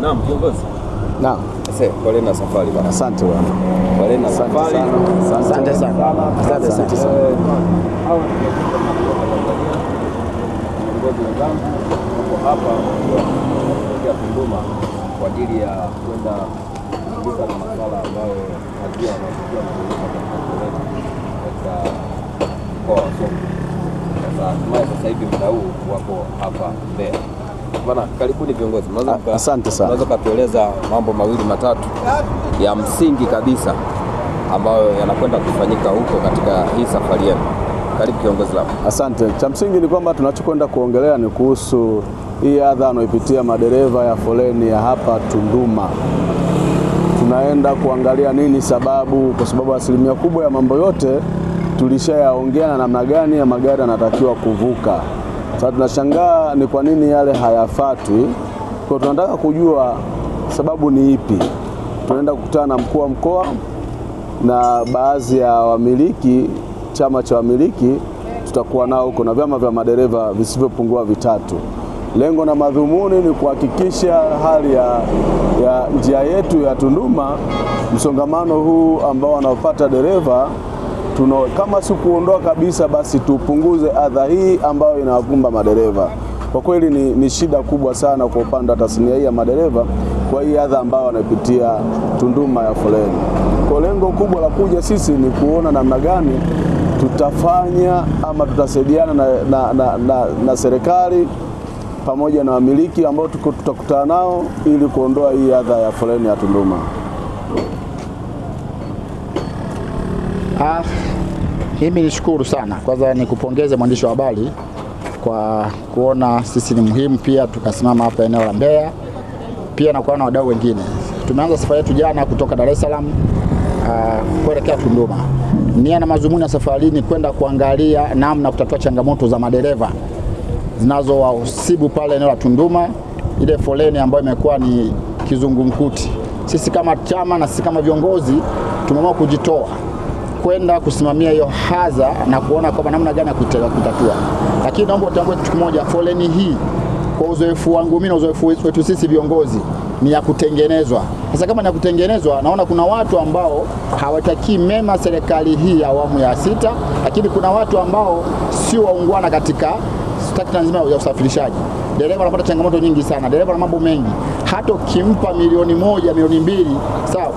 Naam, kiongozi. Naam. Sasa pole na safari bwana. Asante bwana. Pole na safari. Asante sana. Asante sana. Hawa ni viongozi wenzangu wako hapa kwa Tunduma kwa ajili ya kwenda kuuliza na masuala ambayo hajua wanafikia katika mkoa wa Songwe. Sasa hivi muda huu wako hapa Mbeya. Bwana, karibuni viongozi. Asante sana. Unaweza kutueleza mambo mawili matatu ya msingi kabisa ambayo yanakwenda kufanyika huko katika hii safari yenu? Karibu kiongozi langu. Asante. Cha msingi ni kwamba tunachokwenda kuongelea ni kuhusu hii adha anayopitia madereva ya foleni ya hapa Tunduma. Tunaenda kuangalia nini sababu, kwa sababu asilimia kubwa ya mambo yote tulishayaongea na namna gani ya magari yanatakiwa kuvuka. Sasa tunashangaa ni kwa nini yale hayafuatwi. Kwa tunataka kujua sababu ni ipi. Tunaenda kukutana na mkuu wa mkoa na baadhi ya wamiliki, chama cha wamiliki tutakuwa nao huko na vyama vya madereva visivyopungua vitatu. Lengo na madhumuni ni kuhakikisha hali ya njia yetu ya Tunduma, msongamano huu ambao wanaopata dereva kama si kuondoa kabisa, basi tupunguze adha hii ambayo inawakumba madereva. Kwa kweli ni shida kubwa sana kwa upande wa tasnia hii ya madereva kwa hii adha ambayo wanapitia Tunduma ya foleni. Kwa lengo kubwa la kuja sisi ni kuona namna gani tutafanya ama tutasaidiana na serikali pamoja na wamiliki ambao tutakutana nao ili kuondoa hii adha ya foleni ya Tunduma. Mimi nishukuru sana. Kwanza nikupongeze mwandishi wa habari kwa kuona sisi ni muhimu pia tukasimama hapa eneo la Mbeya, pia na kuona wadau wengine. Tumeanza safari yetu jana kutoka Dar es Salaam kuelekea Tunduma. Nia na mazumuni ya safari ni kwenda kuangalia namna kutatua changamoto za madereva zinazowasibu pale eneo la Tunduma, ile foleni ambayo imekuwa ni kizungumkuti. Sisi kama chama na sisi kama viongozi tumeamua kujitoa kwenda kusimamia hiyo hadha na kuona kwamba namna gani ya kutatua. Lakini naomba utambue kitu kimoja, foleni hii kwa uzoefu wangu mimi na uzoefu wetu sisi viongozi ni ya kutengenezwa. Sasa kama ni ya kutengenezwa, naona kuna watu ambao hawataki mema serikali hii ya awamu ya 6, lakini kuna watu ambao sio waungwana katika sekta nzima ya usafirishaji. Dereva anapata changamoto nyingi sana, dereva na mambo mengi. Hata ukimpa milioni 1, milioni 2, sawa,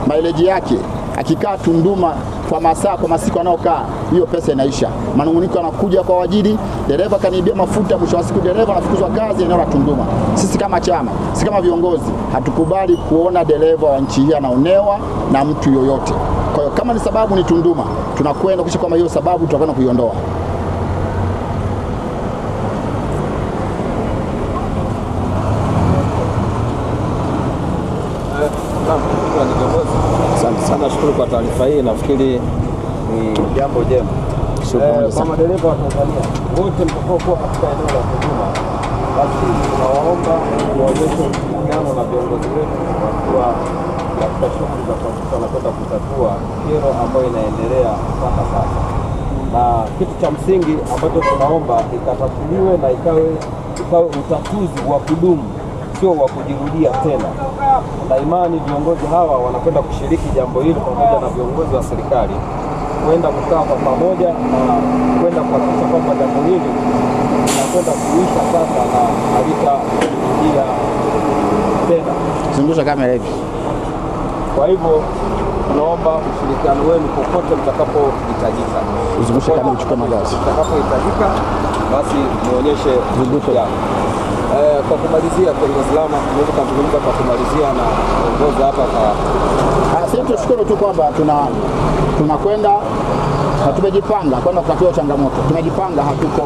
mileage yake akikaa Tunduma kwa masiku anaokaa, hiyo pesa inaisha. Manunguniko anakuja kwa wajidi, dereva kaniibia mafuta, mwisho wa siku dereva anafukuzwa kazi eneo la Tunduma. Sisi kama chama, sisi kama viongozi hatukubali kuona dereva wa nchi hii anaonewa na mtu yoyote. Kwa hiyo kama ni sababu ni Tunduma, tunakwenda kisha kama hiyo sababu tutakwenda kuiondoa. Asante sana, nashukuru kwa taarifa hii. Nafikiri ni jambo jema. Kwa madereva wa Tanzania wote mtakaokuwa katika eneo la Tunduma, basi tunawaomba kuonyesha ushirikiano na viongozi wetu wakiwa katika shughuli za kuhakikisha wanakwenda kutatua kero ambayo inaendelea mpaka sasa. Na kitu cha msingi ambacho tunaomba ikatatuliwe na ikawe utatuzi wa kudumu, sio wa kujirudia tena. Na imani viongozi hawa wanakwenda kushiriki jambo hili pamoja na viongozi wa serikali kwenda kukaa kwa pamoja na kwenda kuhakikisha kwamba jambo hili linakwenda kuisha sasa na halitarudia tena. Zungusha kamera hivi. Kwa hivyo tunaomba ushirikiano wenu popote mtakapohitajika. Zungusha kamera, uchukue magazi. Mtakapohitajika basi muonyeshe vuduko yako. Kwa kumalizia kiongozi Lama, tunaweza kuzungumza kwa kumalizia na viongozi hapa kwa sisi tushukuru tu kwamba tunakwenda na tumejipanga kwenda kutatua changamoto. Tumejipanga, hatuko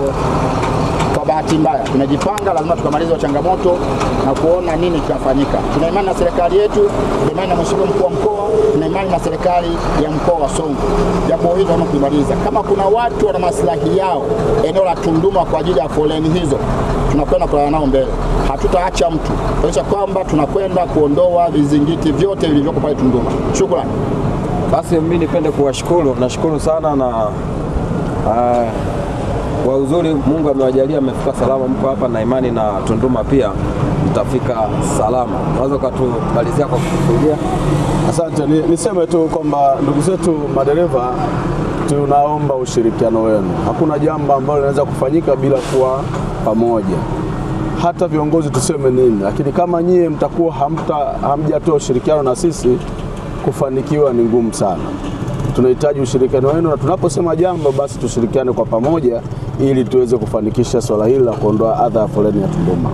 kwa bahati mbaya. Tumejipanga, lazima tukamalize changamoto na kuona nini kinafanyika. Tuna imani na serikali yetu, tuna imani na mheshimiwa mkuu wa mkoa, tuna imani na serikali ya mkoa wa Songwe. Jambo hili tunataka kulimaliza. Kama kuna watu wana maslahi yao eneo la Tunduma kwa ajili ya foleni hizo, tunakwenda kulala nao mbele. Hatutaacha mtu. Kuonyesha kwamba tunakwenda kuondoa vizingiti vyote vilivyoko pale Tunduma. Shukrani. Basi mimi nipende kuwashukuru, nashukuru sana na kwa uzuri Mungu amewajalia mmefika salama, mko hapa na imani na Tunduma pia tutafika salama. Unaweza kutumalizia kwa kutufungia? Asante, niseme tu kwamba ndugu zetu madereva, tunaomba ushirikiano wenu. Hakuna jambo ambalo linaweza kufanyika bila kuwa pamoja. Hata viongozi tuseme nini, lakini kama nyie mtakuwa hamjatoa ushirikiano na sisi, kufanikiwa ni ngumu sana. Tunahitaji ushirikiano wenu, na tunaposema jambo basi tushirikiane kwa pamoja ili tuweze kufanikisha swala hili la kuondoa adha ya foleni ya Tunduma.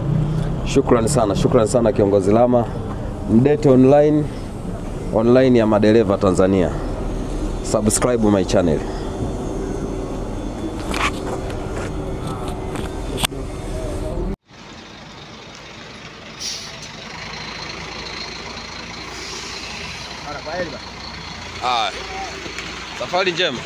Shukrani sana kiongozi Lama. Mdete online ya madereva Tanzania. Subscribe my channel. Safari njema.